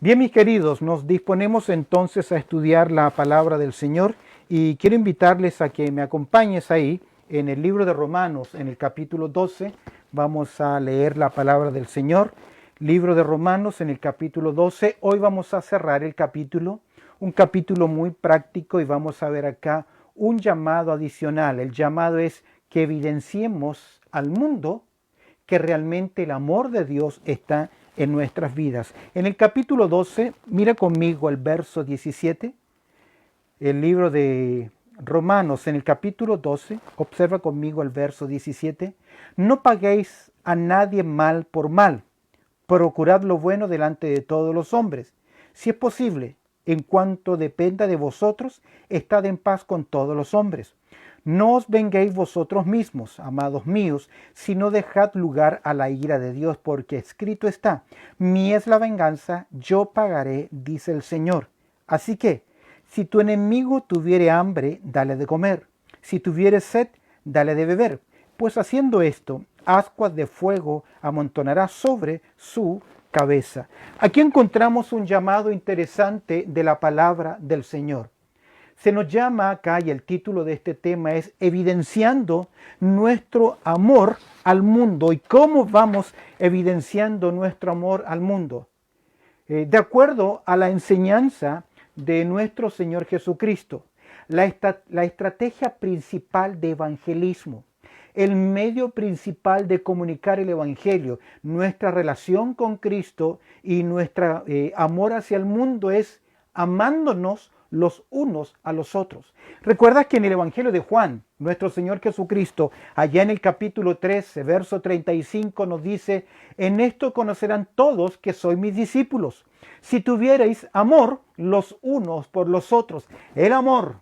Bien, mis queridos, nos disponemos entonces a estudiar la palabra del Señor y quiero invitarles a que me acompañes ahí en el libro de Romanos, en el capítulo 12. Vamos a leer la palabra del Señor. Libro de Romanos en el capítulo 12. Hoy vamos a cerrar el capítulo, un capítulo muy práctico, y vamos a ver acá un llamado adicional. El llamado es que evidenciemos al mundo que realmente el amor de Dios está en nuestras vidas. En el capítulo 12, mira conmigo el verso 17, el libro de Romanos, en el capítulo 12, observa conmigo el verso 17. No paguéis a nadie mal por mal, procurad lo bueno delante de todos los hombres. Si es posible, en cuanto dependa de vosotros, estad en paz con todos los hombres. No os venguéis vosotros mismos, amados míos, sino dejad lugar a la ira de Dios, porque escrito está: mía es la venganza, yo pagaré, dice el Señor. Así que, si tu enemigo tuviere hambre, dale de comer; si tuviere sed, dale de beber, pues haciendo esto, ascuas de fuego amontonará sobre su cabeza. Aquí encontramos un llamado interesante de la palabra del Señor. Se nos llama acá, y el título de este tema es Evidenciando nuestro amor al mundo. ¿Y cómo vamos evidenciando nuestro amor al mundo? De acuerdo a la enseñanza de nuestro Señor Jesucristo, la estrategia principal de evangelismo, el medio principal de comunicar el Evangelio, nuestra relación con Cristo y nuestro amor hacia el mundo es amándonos los unos a los otros. ¿Recuerdas que en el Evangelio de Juan, nuestro Señor Jesucristo, allá en el capítulo 13, verso 35, nos dice: en esto conocerán todos que sois mis discípulos, si tuvierais amor los unos por los otros? El amor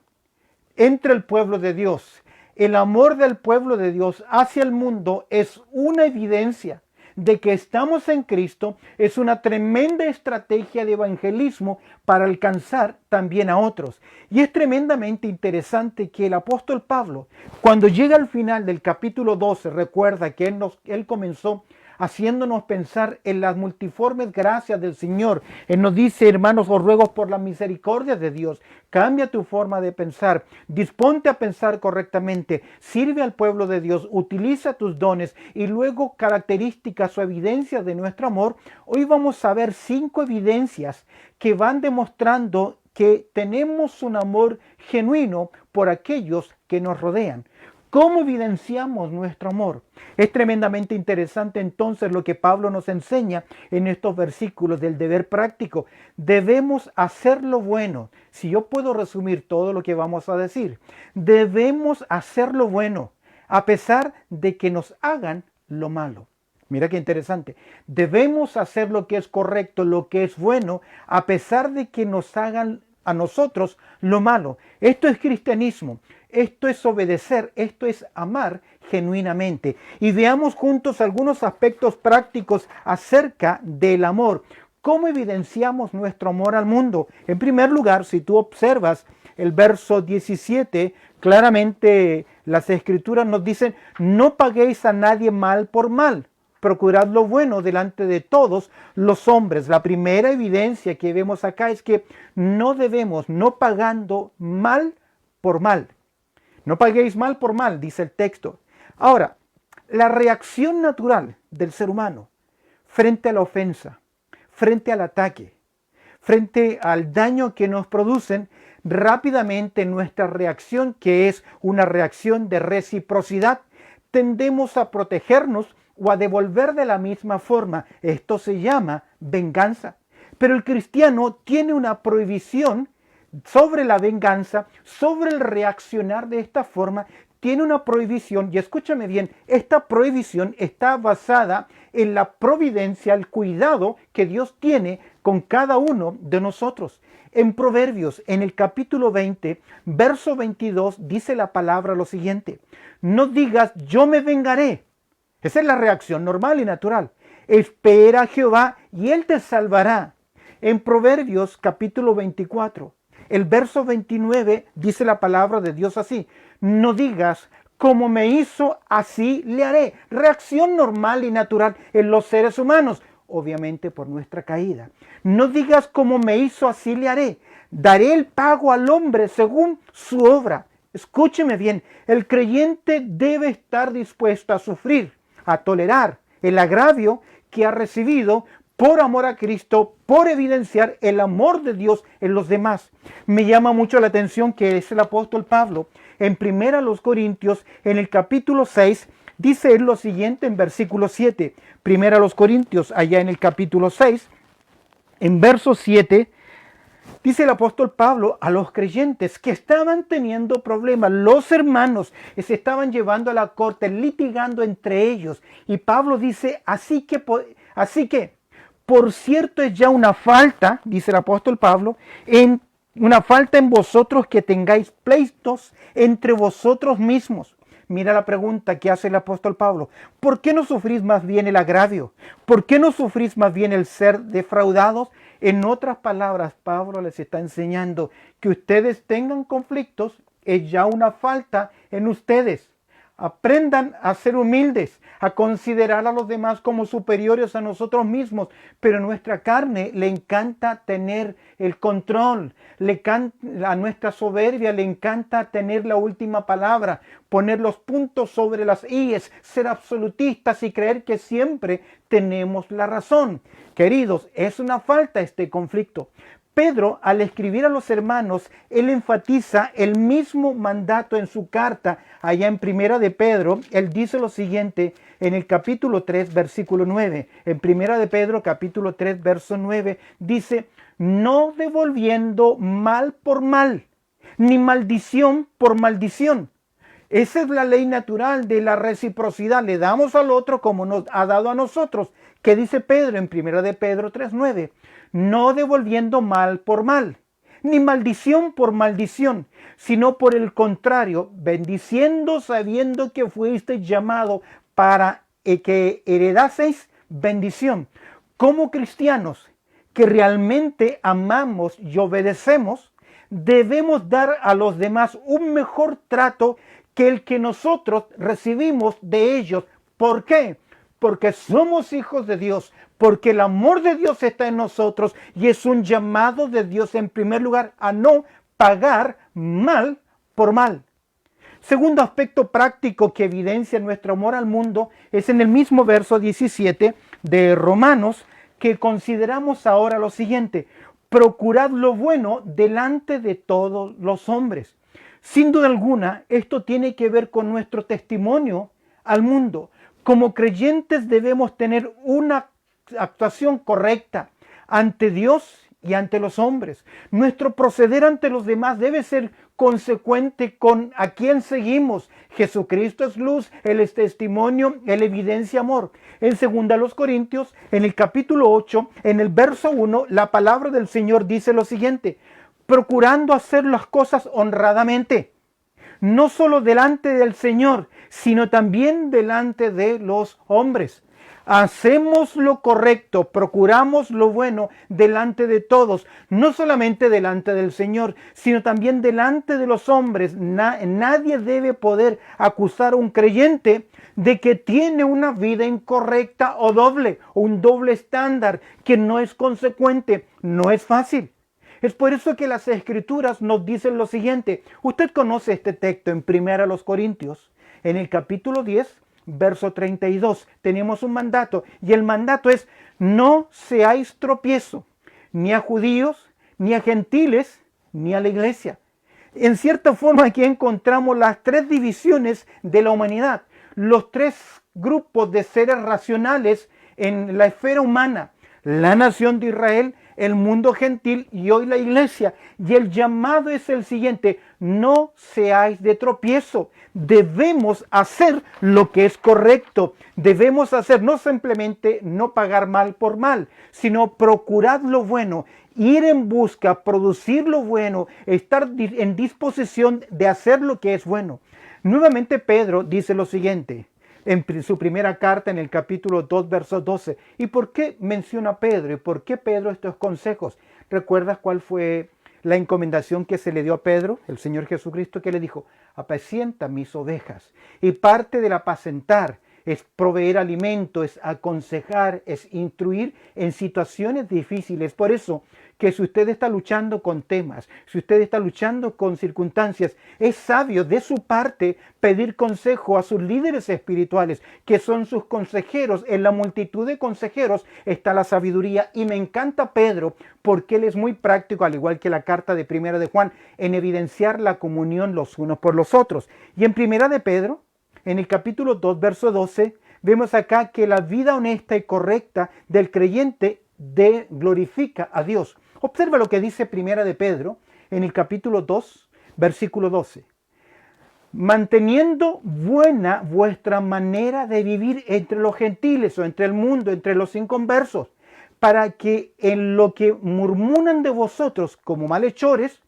entre el pueblo de Dios, el amor del pueblo de Dios hacia el mundo es una evidencia de que estamos en Cristo, es una tremenda estrategia de evangelismo para alcanzar también a otros. Y es tremendamente interesante que el apóstol Pablo, cuando llega al final del capítulo 12, recuerda que él comenzó haciéndonos pensar en las multiformes gracias del Señor. Él nos dice: hermanos, os ruego por la misericordia de Dios, cambia tu forma de pensar, disponte a pensar correctamente, sirve al pueblo de Dios, utiliza tus dones. Y luego, características o evidencias de nuestro amor. Hoy vamos a ver 5 evidencias que van demostrando que tenemos un amor genuino por aquellos que nos rodean. ¿Cómo evidenciamos nuestro amor? Es tremendamente interesante entonces lo que Pablo nos enseña en estos versículos del deber práctico. Debemos hacer lo bueno. Si yo puedo resumir todo lo que vamos a decir, debemos hacer lo bueno a pesar de que nos hagan lo malo. Mira qué interesante. Debemos hacer lo que es correcto, lo que es bueno, a pesar de que nos hagan a nosotros lo malo. Esto es cristianismo. Esto es obedecer, esto es amar genuinamente. Y veamos juntos algunos aspectos prácticos acerca del amor. ¿Cómo evidenciamos nuestro amor al mundo? En primer lugar, si tú observas el verso 17, claramente las escrituras nos dicen: no paguéis a nadie mal por mal, procurad lo bueno delante de todos los hombres. La primera evidencia que vemos acá es que no debemos, no pagando mal por mal. No paguéis mal por mal, dice el texto. Ahora, la reacción natural del ser humano frente a la ofensa, frente al ataque, frente al daño que nos producen, rápidamente nuestra reacción, que es una reacción de reciprocidad, tendemos a protegernos o a devolver de la misma forma. Esto se llama venganza. Pero el cristiano tiene una prohibición sobre la venganza, sobre el reaccionar de esta forma. Tiene una prohibición, y escúchame bien, esta prohibición está basada en la providencia, el cuidado que Dios tiene con cada uno de nosotros. En Proverbios, en el capítulo 20, verso 22, dice la palabra lo siguiente: no digas yo me vengaré. Esa es la reacción normal y natural. Espera a Jehová y Él te salvará. En Proverbios capítulo 24, el verso 29 dice la palabra de Dios así: no digas como me hizo, así le haré. Reacción normal y natural en los seres humanos. obviamente por nuestra caída. No digas como me hizo, así le haré. Daré el pago al hombre según su obra. Escúcheme bien, el creyente debe estar dispuesto a sufrir, a tolerar el agravio que ha recibido por amor a Cristo, por evidenciar el amor de Dios en los demás. Me llama mucho la atención que es el apóstol Pablo, en 1 Corintios, en el capítulo 6, dice él lo siguiente en versículo 7. 1 Corintios, allá en el capítulo 6, en verso 7, dice el apóstol Pablo a los creyentes que estaban teniendo problemas. Los hermanos se estaban llevando a la corte, litigando entre ellos. Y Pablo dice, así que, por cierto es ya una falta, dice el apóstol Pablo, una falta en vosotros que tengáis pleitos entre vosotros mismos. Mira la pregunta que hace el apóstol Pablo. ¿Por qué no sufrís más bien el agravio? ¿Por qué no sufrís más bien el ser defraudados? En otras palabras, Pablo les está enseñando que ustedes tengan conflictos es ya una falta en ustedes. Aprendan a ser humildes, a considerar a los demás como superiores a nosotros mismos, pero a nuestra carne le encanta tener el control, a nuestra soberbia le encanta tener la última palabra, poner los puntos sobre las íes, ser absolutistas y creer que siempre tenemos la razón. Queridos, es una falta este conflicto. Pedro, al escribir a los hermanos, él enfatiza el mismo mandato en su carta. Allá en Primera de Pedro, él dice lo siguiente en el capítulo 3, versículo 9. En Primera de Pedro, capítulo 3, verso 9, dice, no devolviendo mal por mal, ni maldición por maldición. Esa es la ley natural de la reciprocidad. Le damos al otro como nos ha dado a nosotros. ¿Qué dice Pedro en Primera de Pedro 3:9? No devolviendo mal por mal, ni maldición por maldición, sino por el contrario, bendiciendo sabiendo que fuisteis llamado para que heredaseis bendición. Como cristianos que realmente amamos y obedecemos, debemos dar a los demás un mejor trato que el que nosotros recibimos de ellos. ¿Por qué? Porque somos hijos de Dios, porque el amor de Dios está en nosotros y es un llamado de Dios en primer lugar a no pagar mal por mal. Segundo aspecto práctico que evidencia nuestro amor al mundo es en el mismo verso 17 de Romanos, que consideramos ahora lo siguiente: procurad lo bueno delante de todos los hombres. Sin duda alguna, esto tiene que ver con nuestro testimonio al mundo. Como creyentes debemos tener una actuación correcta ante Dios y ante los hombres. Nuestro proceder ante los demás debe ser consecuente con a quién seguimos. Jesucristo es luz, Él es testimonio, Él evidencia amor. En 2 Corintios, en el capítulo 8, en el verso 1, la palabra del Señor dice lo siguiente: procurando hacer las cosas honradamente, no solo delante del Señor, sino también delante de los hombres. Hacemos lo correcto, procuramos lo bueno delante de todos, no solamente delante del Señor, sino también delante de los hombres. Nadie debe poder acusar a un creyente de que tiene una vida incorrecta o un doble estándar, que no es consecuente, no es fácil. Es por eso que las Escrituras nos dicen lo siguiente. Usted conoce este texto en 1 Corintios, en el capítulo 10, verso 32. Tenemos un mandato, y el mandato es: no seáis tropiezo, ni a judíos, ni a gentiles, ni a la iglesia. En cierta forma aquí encontramos las tres divisiones de la humanidad, los tres grupos de seres racionales en la esfera humana: la nación de Israel, el mundo gentil y hoy la iglesia. Y el llamado es el siguiente: no seáis de tropiezo. Debemos hacer lo que es correcto. Debemos hacer, no simplemente no pagar mal por mal, sino procurar lo bueno, ir en busca, producir lo bueno, estar en disposición de hacer lo que es bueno. Nuevamente Pedro dice lo siguiente en su primera carta, en el capítulo 2, verso 12. ¿Y por qué menciona Pedro? ¿Y por qué Pedro estos consejos? ¿Recuerdas cuál fue la encomendación que se le dio a Pedro? El Señor Jesucristo, que le dijo: apacienta mis ovejas. Y parte del apacentar es proveer alimento, es aconsejar, es instruir en situaciones difíciles. Por eso que si usted está luchando con temas, si usted está luchando con circunstancias, es sabio de su parte pedir consejo a sus líderes espirituales, que son sus consejeros. En la multitud de consejeros está la sabiduría, y me encanta Pedro porque él es muy práctico, al igual que la carta de Primera de Juan, en evidenciar la comunión los unos por los otros. Y en Primera de Pedro, en el capítulo 2, verso 12, vemos acá que la vida honesta y correcta del creyente glorifica a Dios. Observa lo que dice Primera de Pedro en el capítulo 2, versículo 12. Manteniendo buena vuestra manera de vivir entre los gentiles o entre el mundo, entre los inconversos, para que en lo que murmuran de vosotros como malhechores,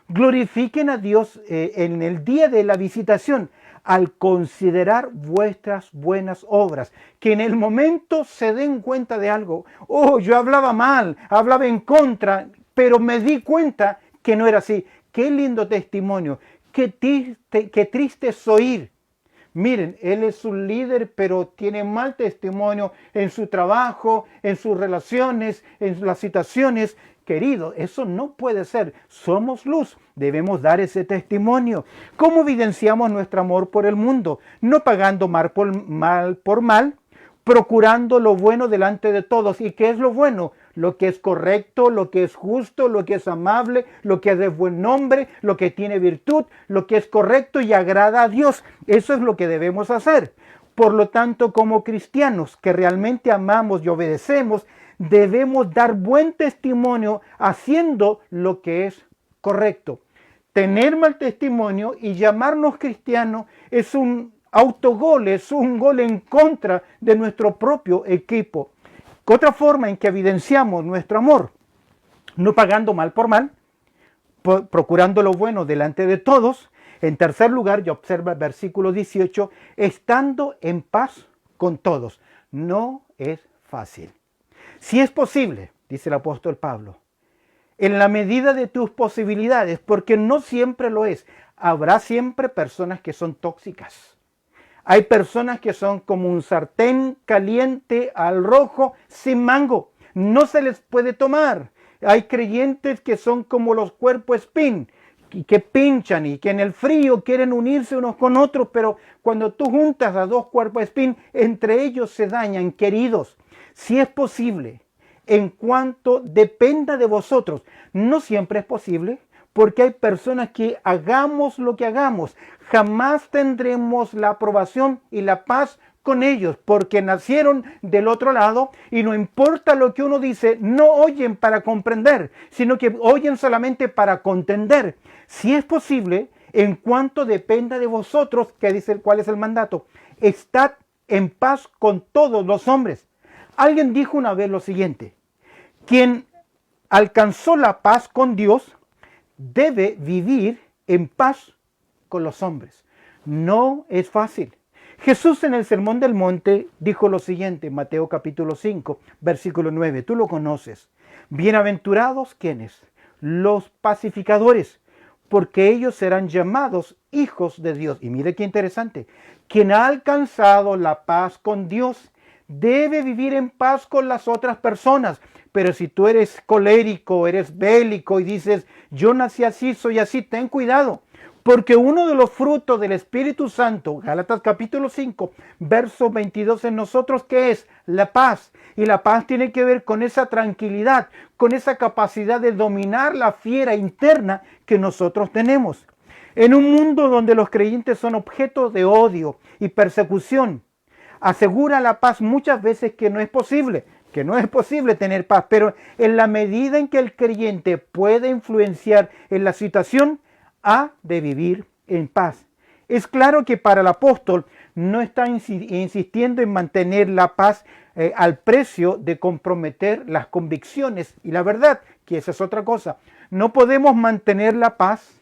glorifiquen a Dios en el día de la visitación, al considerar vuestras buenas obras, que en el momento se den cuenta de algo. Oh, yo hablaba mal, hablaba en contra, pero me di cuenta que no era así. Qué lindo testimonio, qué triste es oír. Miren, él es un líder, pero tiene mal testimonio en su trabajo, en sus relaciones, en las situaciones. Querido, eso no puede ser. Somos luz, debemos dar ese testimonio. ¿Cómo evidenciamos nuestro amor por el mundo? No pagando mal por mal, procurando lo bueno delante de todos. ¿Y qué es lo bueno? Lo que es correcto, lo que es justo, lo que es amable, lo que es de buen nombre, lo que tiene virtud, lo que es correcto y agrada a Dios. Eso es lo que debemos hacer. Por lo tanto, como cristianos que realmente amamos y obedecemos, debemos dar buen testimonio haciendo lo que es correcto. Tener mal testimonio y llamarnos cristianos es un autogol, es un gol en contra de nuestro propio equipo. Otra forma en que evidenciamos nuestro amor, no pagando mal por mal, procurando lo bueno delante de todos. En tercer lugar, ya observa el versículo 18, estando en paz con todos. No es fácil. Si es posible, dice el apóstol Pablo, en la medida de tus posibilidades, porque no siempre lo es. Habrá siempre personas que son tóxicas. Hay personas que son como un sartén caliente al rojo sin mango. No se les puede tomar. Hay creyentes que son como los cuerpos espín, que pinchan y que en el frío quieren unirse unos con otros, pero cuando tú juntas a dos cuerpos espín, entre ellos se dañan. Queridos, si es posible, en cuanto dependa de vosotros, no siempre es posible, porque hay personas que hagamos lo que hagamos, jamás tendremos la aprobación y la paz con ellos, porque nacieron del otro lado y no importa lo que uno dice, no oyen para comprender, sino que oyen solamente para contender. Si es posible, en cuanto dependa de vosotros, que dice cuál es el mandato, estad en paz con todos los hombres. Alguien dijo una vez lo siguiente: quien alcanzó la paz con Dios debe vivir en paz con los hombres. No es fácil. Jesús en el Sermón del Monte dijo lo siguiente, Mateo capítulo 5, versículo 9. Tú lo conoces. Bienaventurados, ¿quiénes? Los pacificadores, porque ellos serán llamados hijos de Dios. Y mire qué interesante. Quien ha alcanzado la paz con Dios debe vivir en paz con las otras personas. Pero si tú eres colérico, eres bélico y dices, yo nací así, soy así, ten cuidado. Porque uno de los frutos del Espíritu Santo, Gálatas capítulo 5, verso 22 en nosotros, ¿qué es? La paz. Y la paz tiene que ver con esa tranquilidad, con esa capacidad de dominar la fiera interna que nosotros tenemos. En un mundo donde los creyentes son objetos de odio y persecución, asegura la paz muchas veces que no es posible tener paz, pero en la medida en que el creyente puede influenciar en la situación, ha de vivir en paz. Es claro que para el apóstol no está insistiendo en mantener la paz al precio de comprometer las convicciones y la verdad, que esa es otra cosa. No podemos mantener la paz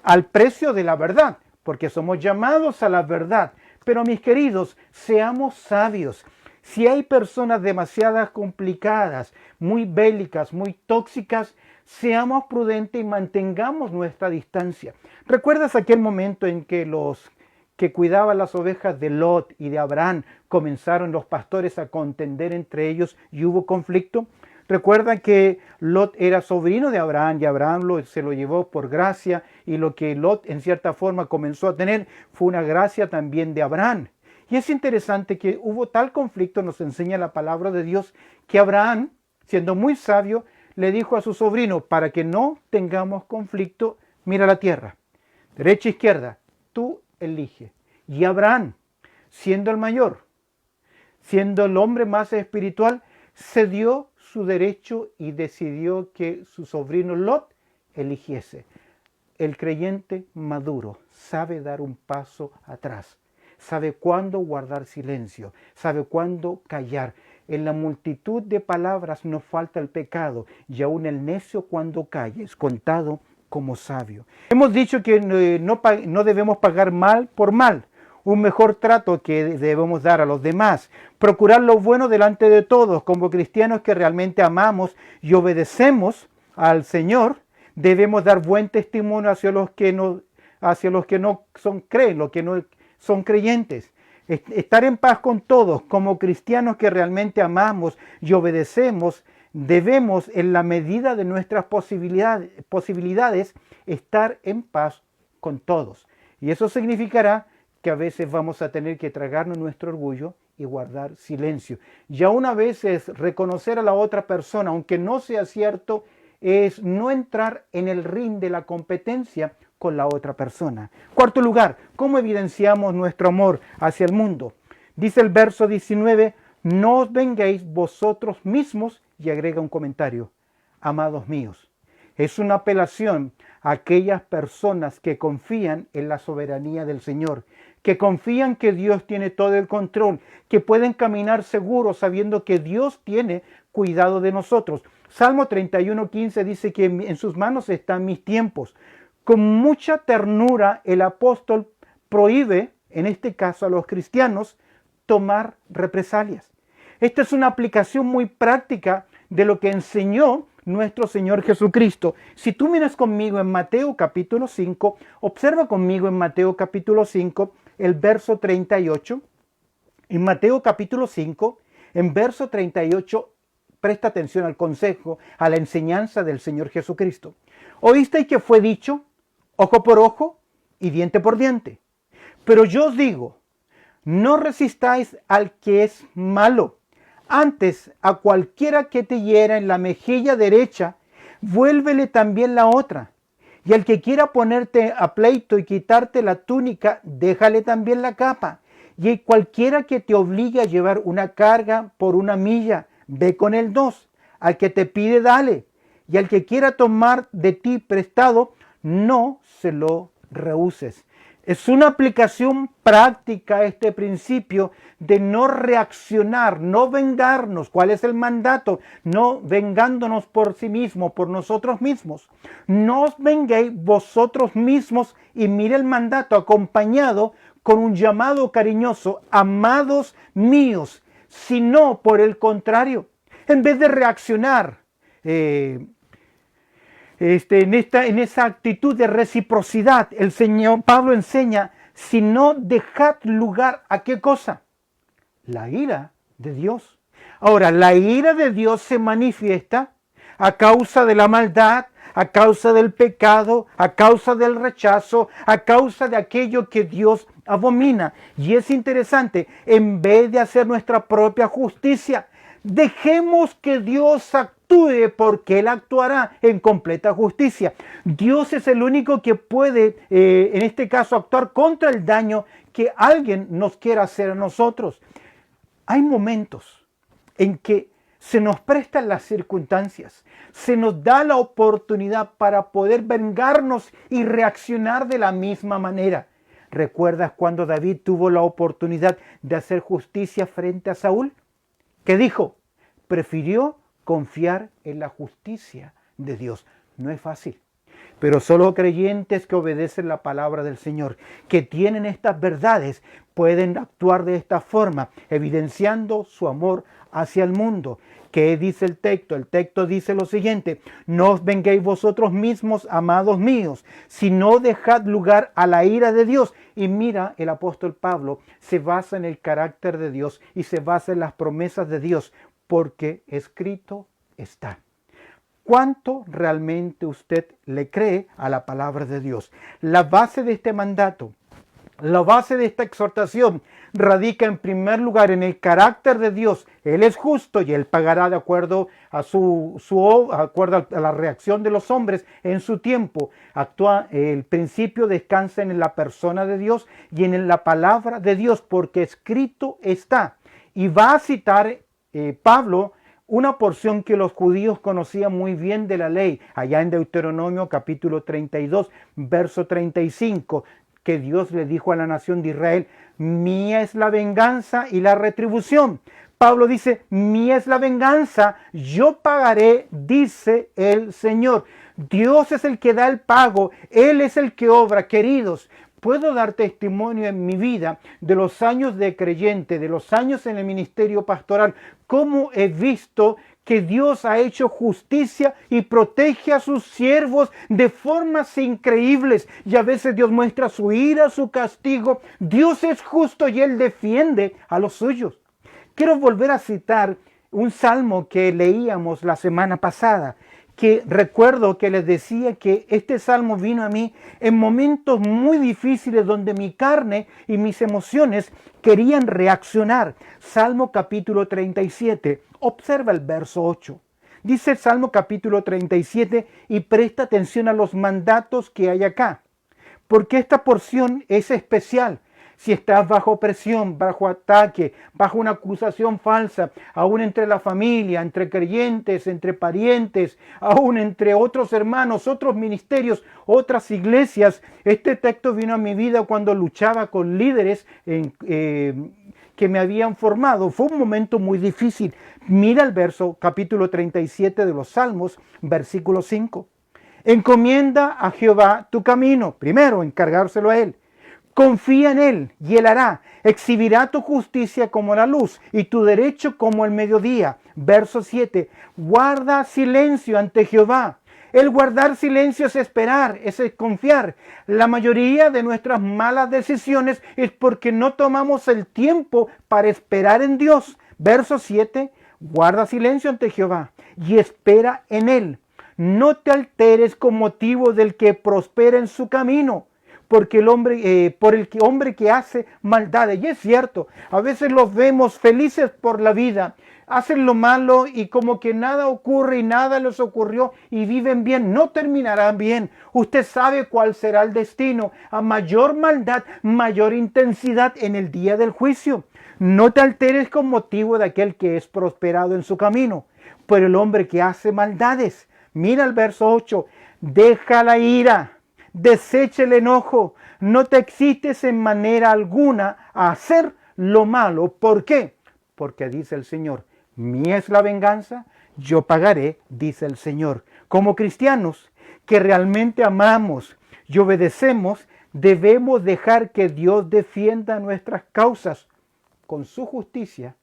al precio de la verdad, porque somos llamados a la verdad. Pero mis queridos, seamos sabios. Si hay personas demasiado complicadas, muy bélicas, muy tóxicas, seamos prudentes y mantengamos nuestra distancia. ¿Recuerdas aquel momento en que los que cuidaba las ovejas de Lot y de Abraham, comenzaron los pastores a contender entre ellos y hubo conflicto. Recuerdan que Lot era sobrino de Abraham y Abraham se lo llevó por gracia, y lo que Lot en cierta forma comenzó a tener fue una gracia también de Abraham. Y es interesante que hubo tal conflicto, nos enseña la palabra de Dios, que Abraham, siendo muy sabio, le dijo a su sobrino: para que no tengamos conflicto, mira la tierra, derecha, izquierda, tú elige. Y Abraham, siendo el mayor, siendo el hombre más espiritual, cedió su derecho y decidió que su sobrino Lot eligiese. El creyente maduro sabe dar un paso atrás, sabe cuándo guardar silencio, sabe cuándo callar. En la multitud de palabras nos falta el pecado, y aún el necio cuando calle es contado como sabio. Hemos dicho que no debemos pagar mal por mal. Un mejor trato que debemos dar a los demás. Procurar lo bueno delante de todos. Como cristianos que realmente amamos y obedecemos al Señor, debemos dar buen testimonio hacia los que no son creyentes. Estar en paz con todos. Como cristianos que realmente amamos y obedecemos, debemos, en la medida de nuestras posibilidades, estar en paz con todos. Y eso significará que a veces vamos a tener que tragarnos nuestro orgullo y guardar silencio. Y aún a veces reconocer a la otra persona, aunque no sea cierto, es no entrar en el ring de la competencia con la otra persona. Cuarto lugar, ¿cómo evidenciamos nuestro amor hacia el mundo? Dice el verso 19, no os vengáis vosotros mismos, y agrega un comentario, amados míos. Es una apelación a aquellas personas que confían en la soberanía del Señor, que confían que Dios tiene todo el control, que pueden caminar seguros sabiendo que Dios tiene cuidado de nosotros. Salmo 31:15 dice que en sus manos están mis tiempos. Con mucha ternura el apóstol prohíbe, en este caso a los cristianos, tomar represalias. Esta es una aplicación muy práctica de lo que enseñó nuestro Señor Jesucristo. Si tú miras conmigo en Mateo capítulo 5, observa conmigo en Mateo capítulo 5, el verso 38. En Mateo capítulo 5, en verso 38, presta atención al consejo, a la enseñanza del Señor Jesucristo. Oísteis que fue dicho, ojo por ojo y diente por diente. Pero yo os digo, no resistáis al que es malo. Antes, a cualquiera que te hiera en la mejilla derecha, vuélvele también la otra. Y al que quiera ponerte a pleito y quitarte la túnica, déjale también la capa. Y cualquiera que te obligue a llevar una carga por una milla, ve con él 2. Al que te pide, dale. Y al que quiera tomar de ti prestado, no se lo rehuses. Es una aplicación práctica este principio de no reaccionar, no vengarnos. ¿Cuál es el mandato? No vengándonos por sí mismo, por nosotros mismos. No os venguéis vosotros mismos, y mire el mandato acompañado con un llamado cariñoso, amados míos, sino por el contrario, en vez de reaccionar en esa actitud de reciprocidad, el Señor Pablo enseña, si no dejad lugar a ¿qué cosa? La ira de Dios. Ahora, la ira de Dios se manifiesta a causa de la maldad, a causa del pecado, a causa del rechazo, a causa de aquello que Dios abomina. Y es interesante, en vez de hacer nuestra propia justicia, dejemos que Dios actúe, porque Él actuará en completa justicia. Dios es el único que puede, en este caso, actuar contra el daño que alguien nos quiera hacer a nosotros. Hay momentos en que se nos prestan las circunstancias, se nos da la oportunidad para poder vengarnos y reaccionar de la misma manera. ¿Recuerdas cuando David tuvo la oportunidad de hacer justicia frente a Saúl? ¿Qué dijo? Prefirió confiar en la justicia de Dios. No es fácil, pero solo creyentes que obedecen la palabra del Señor, que tienen estas verdades, pueden actuar de esta forma, evidenciando su amor hacia el mundo. ¿Qué dice el texto? El texto dice lo siguiente: no os venguéis vosotros mismos, amados míos, sino dejad lugar a la ira de Dios. Y mira, el apóstol Pablo se basa en el carácter de Dios y se basa en las promesas de Dios, porque escrito está. ¿Cuánto realmente usted le cree a la palabra de Dios? La base de este mandato, la base de esta exhortación radica en primer lugar en el carácter de Dios. Él es justo y Él pagará de acuerdo a a la reacción de los hombres en su tiempo. El principio descansa en la persona de Dios y en la palabra de Dios, porque escrito está. Y va a citar Pablo una porción que los judíos conocían muy bien de la ley, allá en Deuteronomio capítulo 32, verso 35, que Dios le dijo a la nación de Israel: mía es la venganza y la retribución. Pablo dice: mía es la venganza, yo pagaré, dice el Señor. Dios es el que da el pago, Él es el que obra. Queridos, puedo dar testimonio en mi vida de los años de creyente, de los años en el ministerio pastoral, cómo he visto que Dios ha hecho justicia y protege a sus siervos de formas increíbles. Y a veces Dios muestra su ira, su castigo. Dios es justo y Él defiende a los suyos. Quiero volver a citar un salmo que leíamos la semana pasada, que recuerdo que les decía que este salmo vino a mí en momentos muy difíciles donde mi carne y mis emociones querían reaccionar. Salmo capítulo 37, observa el verso 8. Dice el Salmo capítulo 37, y presta atención a los mandatos que hay acá, porque esta porción es especial. Si estás bajo presión, bajo ataque, bajo una acusación falsa, aún entre la familia, entre creyentes, entre parientes, aún entre otros hermanos, otros ministerios, otras iglesias. Este texto vino a mi vida cuando luchaba con líderes que me habían formado. Fue un momento muy difícil. Mira el verso capítulo 37 de los Salmos, versículo 5. Encomienda a Jehová tu camino. Primero, encargárselo a Él. Confía en Él y Él hará. Exhibirá tu justicia como la luz y tu derecho como el mediodía. Verso 7. Guarda silencio ante Jehová. El guardar silencio es esperar, es confiar. La mayoría de nuestras malas decisiones es porque no tomamos el tiempo para esperar en Dios. Verso 7. Guarda silencio ante Jehová y espera en Él. No te alteres con motivo del que prospera en su camino, porque hombre que hace maldades. Y es cierto, a veces los vemos felices por la vida, hacen lo malo y como que nada ocurre y nada les ocurrió y viven bien. No terminarán bien. Usted sabe cuál será el destino. A mayor maldad, mayor intensidad en el día del juicio. No te alteres con motivo de aquel que es prosperado en su camino, pero el hombre que hace maldades. Mira el verso 8. Deja la ira. Desecha el enojo, no te excites en manera alguna a hacer lo malo. ¿Por qué? Porque dice el Señor: mía es la venganza, yo pagaré, dice el Señor. Como cristianos que realmente amamos y obedecemos, debemos dejar que Dios defienda nuestras causas con su justicia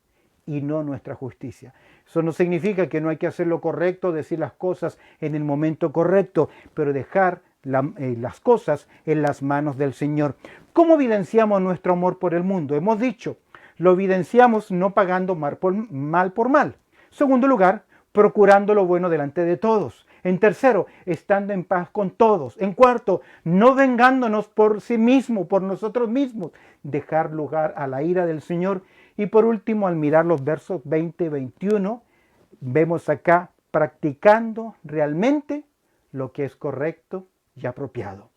y no nuestra justicia. Eso no significa que no hay que hacer lo correcto, decir las cosas en el momento correcto, pero dejar las cosas en las manos del Señor. ¿Cómo evidenciamos nuestro amor por el mundo? Hemos dicho, lo evidenciamos no pagando mal por mal. Segundo lugar, procurando lo bueno delante de todos. En tercero, estando en paz con todos. En cuarto, no vengándonos por sí mismo, por nosotros mismos. Dejar lugar a la ira del Señor. Y por último, al mirar los versos 20 y 21, vemos acá practicando realmente lo que es correcto y apropiado.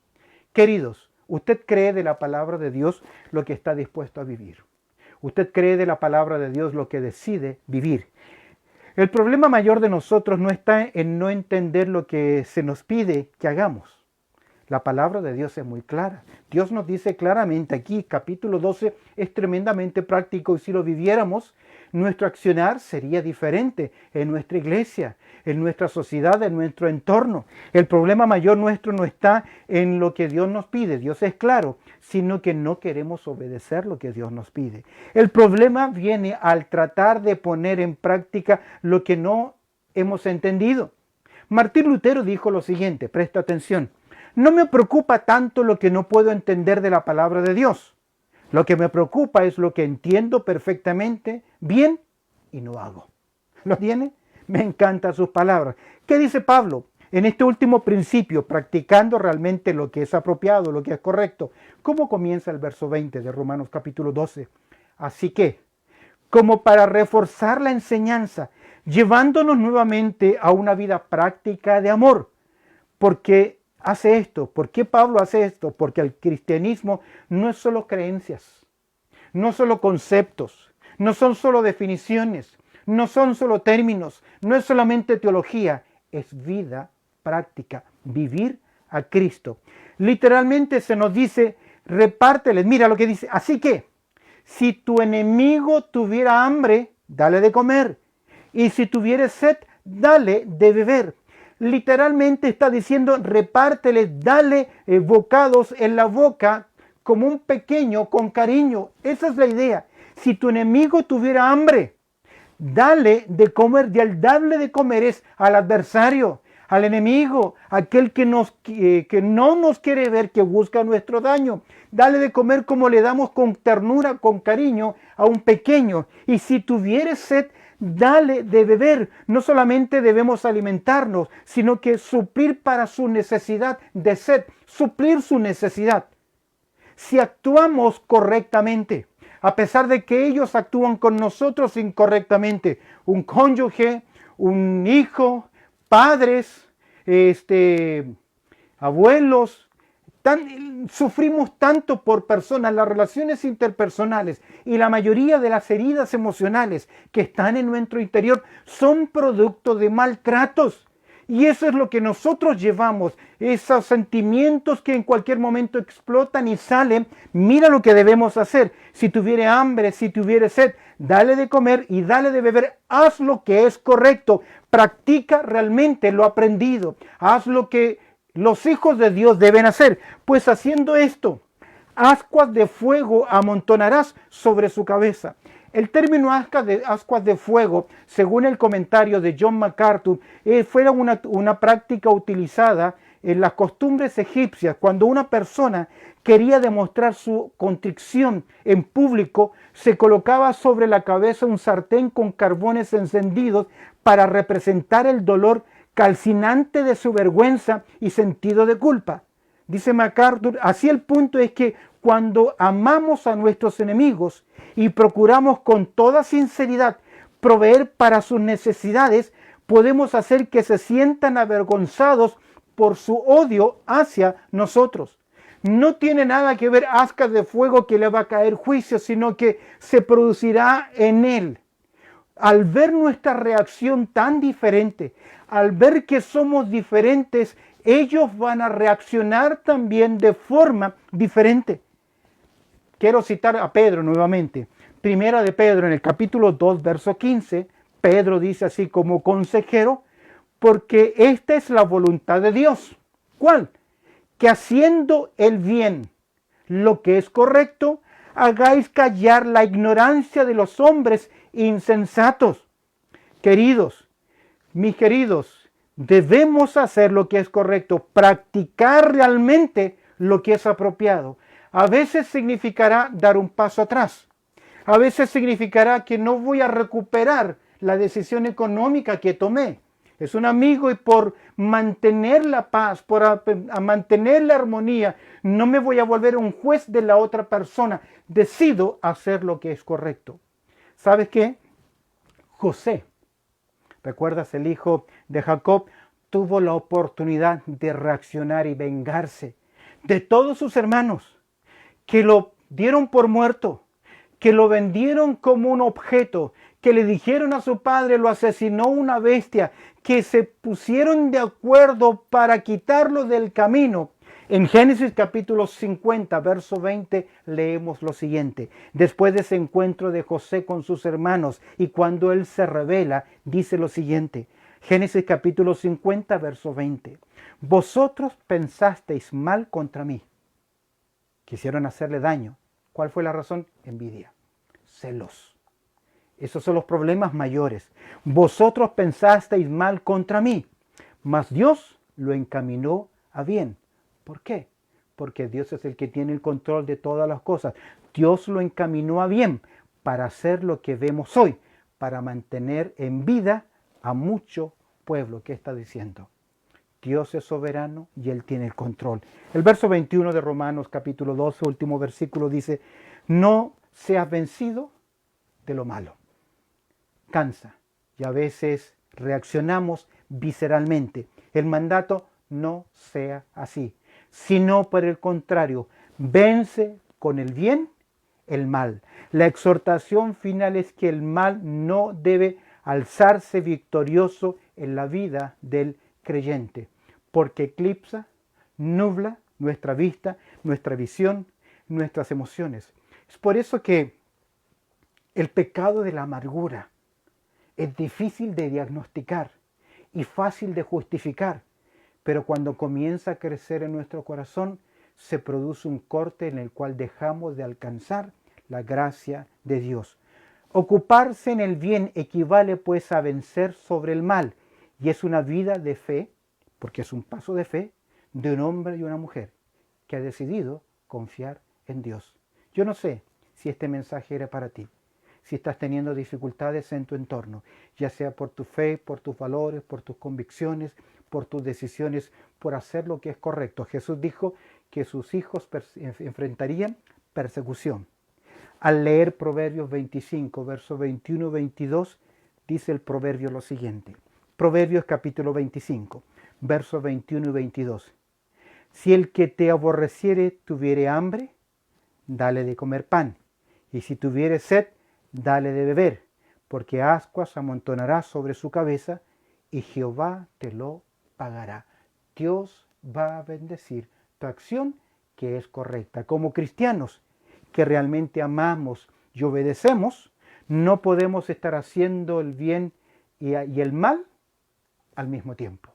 Queridos, ¿usted cree de la palabra de Dios lo que está dispuesto a vivir? ¿Usted cree de la palabra de Dios lo que decide vivir? El problema mayor de nosotros no está en no entender lo que se nos pide que hagamos. La palabra de Dios es muy clara. Dios nos dice claramente aquí, capítulo 12, es tremendamente práctico y si lo viviéramos, nuestro accionar sería diferente en nuestra iglesia, en nuestra sociedad, en nuestro entorno. El problema mayor nuestro no está en lo que Dios nos pide, Dios es claro, sino que no queremos obedecer lo que Dios nos pide. El problema viene al tratar de poner en práctica lo que no hemos entendido. Martín Lutero dijo lo siguiente, presta atención: no me preocupa tanto lo que no puedo entender de la palabra de Dios. Lo que me preocupa es lo que entiendo perfectamente bien y no hago. ¿Lo tiene? Me encantan sus palabras. ¿Qué dice Pablo? En este último principio, practicando realmente lo que es apropiado, lo que es correcto. ¿Cómo comienza el verso 20 de Romanos capítulo 12? Así que, como para reforzar la enseñanza, llevándonos nuevamente a una vida práctica de amor. Porque hace esto. ¿Por qué Pablo hace esto? Porque el cristianismo no es solo creencias, no solo conceptos, no son solo definiciones, no son solo términos, no es solamente teología, es vida práctica, vivir a Cristo. Literalmente se nos dice, repárteles. Mira lo que dice. Así que, si tu enemigo tuviera hambre, dale de comer. Y si tuviera sed, dale de beber. Literalmente está diciendo, repárteles, dale bocados en la boca como un pequeño con cariño. Esa es la idea. Si tu enemigo tuviera hambre, dale de comer. Y al darle de comer es al adversario, al enemigo, aquel que no nos quiere ver, que busca nuestro daño. Dale de comer como le damos con ternura, con cariño a un pequeño. Y si tuvieres sed, dale de beber. No solamente debemos alimentarnos, sino que suplir para su necesidad de sed, suplir su necesidad. Si actuamos correctamente, a pesar de que ellos actúan con nosotros incorrectamente, un cónyuge, un hijo, padres, abuelos, sufrimos tanto por personas, las relaciones interpersonales y la mayoría de las heridas emocionales que están en nuestro interior son producto de maltratos. Y eso es lo que nosotros llevamos, esos sentimientos que en cualquier momento explotan y salen. Mira lo que debemos hacer. Si tuviera hambre, si tuviera sed, dale de comer y dale de beber. Haz lo que es correcto. Practica realmente lo aprendido. Haz lo que los hijos de Dios deben hacer. Pues haciendo esto, ascuas de fuego amontonarás sobre su cabeza. El término ascuas de fuego, según el comentario de John MacArthur, fue una práctica utilizada en las costumbres egipcias. Cuando una persona quería demostrar su contrición en público, se colocaba sobre la cabeza un sartén con carbones encendidos para representar el dolor calcinante de su vergüenza y sentido de culpa. Dice MacArthur, así el punto es que cuando amamos a nuestros enemigos y procuramos con toda sinceridad proveer para sus necesidades, podemos hacer que se sientan avergonzados por su odio hacia nosotros. No tiene nada que ver ascuas de fuego que le va a caer juicio, sino que se producirá en él. Al ver nuestra reacción tan diferente, al ver que somos diferentes, ellos van a reaccionar también de forma diferente. Quiero citar a Pedro nuevamente. Primera de Pedro, en el capítulo 2, verso 15, Pedro dice así como consejero, porque esta es la voluntad de Dios. ¿Cuál? Que haciendo el bien, lo que es correcto, hagáis callar la ignorancia de los hombres insensatos. Queridos, mis queridos, debemos hacer lo que es correcto, practicar realmente lo que es apropiado. A veces significará dar un paso atrás. A veces significará que no voy a recuperar la decisión económica que tomé. Es un amigo y por mantener la paz, por mantener la armonía, no me voy a volver un juez de la otra persona. Decido hacer lo que es correcto. ¿Sabes qué? José, ¿recuerdas el hijo de Jacob? Tuvo la oportunidad de reaccionar y vengarse de todos sus hermanos que lo dieron por muerto, que lo vendieron como un objeto, que le dijeron a su padre lo asesinó una bestia, que se pusieron de acuerdo para quitarlo del camino. En Génesis capítulo 50, verso 20, leemos lo siguiente. Después de ese encuentro de José con sus hermanos y cuando él se revela, dice lo siguiente. Génesis capítulo 50, verso 20. Vosotros pensasteis mal contra mí. Quisieron hacerle daño. ¿Cuál fue la razón? Envidia, celos. Esos son los problemas mayores. Vosotros pensasteis mal contra mí, mas Dios lo encaminó a bien. ¿Por qué? Porque Dios es el que tiene el control de todas las cosas. Dios lo encaminó a bien para hacer lo que vemos hoy, para mantener en vida a mucho pueblo. ¿Qué está diciendo? Dios es soberano y Él tiene el control. El verso 21 de Romanos capítulo 12, último versículo, dice, no seas vencido de lo malo. Cansa y a veces reaccionamos visceralmente. El mandato no sea así, sino por el contrario, vence con el bien el mal. La exhortación final es que el mal no debe alzarse victorioso en la vida del creyente, porque eclipsa, nubla nuestra vista, nuestra visión, nuestras emociones. Es por eso que el pecado de la amargura es difícil de diagnosticar y fácil de justificar, pero cuando comienza a crecer en nuestro corazón, se produce un corte en el cual dejamos de alcanzar la gracia de Dios. Ocuparse en el bien equivale pues a vencer sobre el mal, y es una vida de fe, porque es un paso de fe, de un hombre y una mujer que ha decidido confiar en Dios. Yo no sé si este mensaje era para ti, si estás teniendo dificultades en tu entorno, ya sea por tu fe, por tus valores, por tus convicciones, por tus decisiones, por hacer lo que es correcto. Jesús dijo que sus hijos enfrentarían persecución. Al leer Proverbios 25, versos 21 y 22, dice el proverbio lo siguiente. Proverbios capítulo 25, versos 21 y 22. Si el que te aborreciere tuviere hambre, dale de comer pan, y si tuviere sed, dale de beber, porque ascuas amontonará sobre su cabeza, y Jehová te lo pagará. Dios va a bendecir tu acción que es correcta. Como cristianos que realmente amamos y obedecemos, no podemos estar haciendo el bien y el mal al mismo tiempo.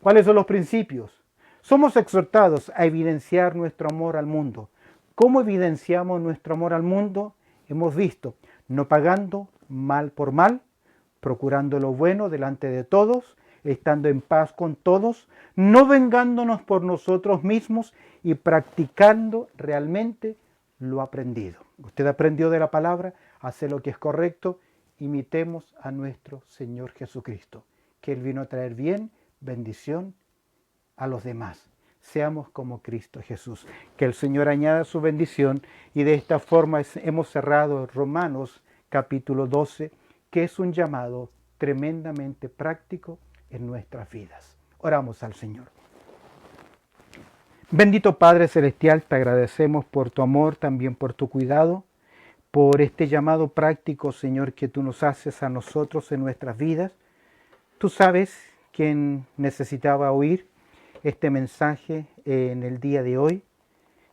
¿Cuáles son los principios? Somos exhortados a evidenciar nuestro amor al mundo. ¿Cómo evidenciamos nuestro amor al mundo? Hemos visto, no pagando mal por mal, procurando lo bueno delante de todos, estando en paz con todos, no vengándonos por nosotros mismos y practicando realmente lo aprendido. Usted aprendió de la palabra, hace lo que es correcto, imitemos a nuestro Señor Jesucristo, que Él vino a traer bien, bendición a los demás. Seamos como Cristo Jesús. Que el Señor añada su bendición y de esta forma hemos cerrado Romanos capítulo 12, que es un llamado tremendamente práctico en nuestras vidas. Oramos al Señor. Bendito Padre Celestial, te agradecemos por tu amor, también por tu cuidado, por este llamado práctico, Señor, que tú nos haces a nosotros en nuestras vidas. Tú sabes quién necesitaba oír este mensaje en el día de hoy,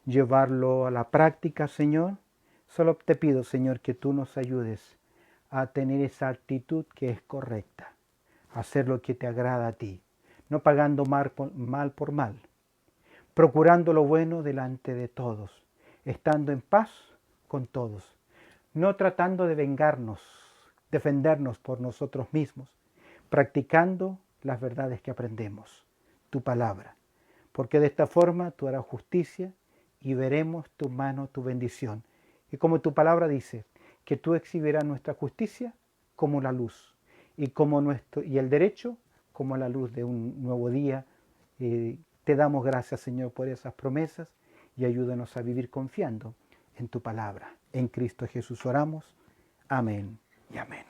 llevarlo a la práctica, Señor. Solo te pido, Señor, que tú nos ayudes a tener esa actitud que es correcta, a hacer lo que te agrada a ti, no pagando mal por mal, procurando lo bueno delante de todos, estando en paz con todos, no tratando de vengarnos, defendernos por nosotros mismos, practicando las verdades que aprendemos, tu palabra, porque de esta forma tú harás justicia y veremos tu mano, tu bendición. Y como tu palabra dice, que tú exhibirás nuestra justicia como la luz y el derecho como la luz de un nuevo día. Te damos gracias, Señor, por esas promesas y ayúdanos a vivir confiando en tu palabra. En Cristo Jesús oramos. Amén y amén.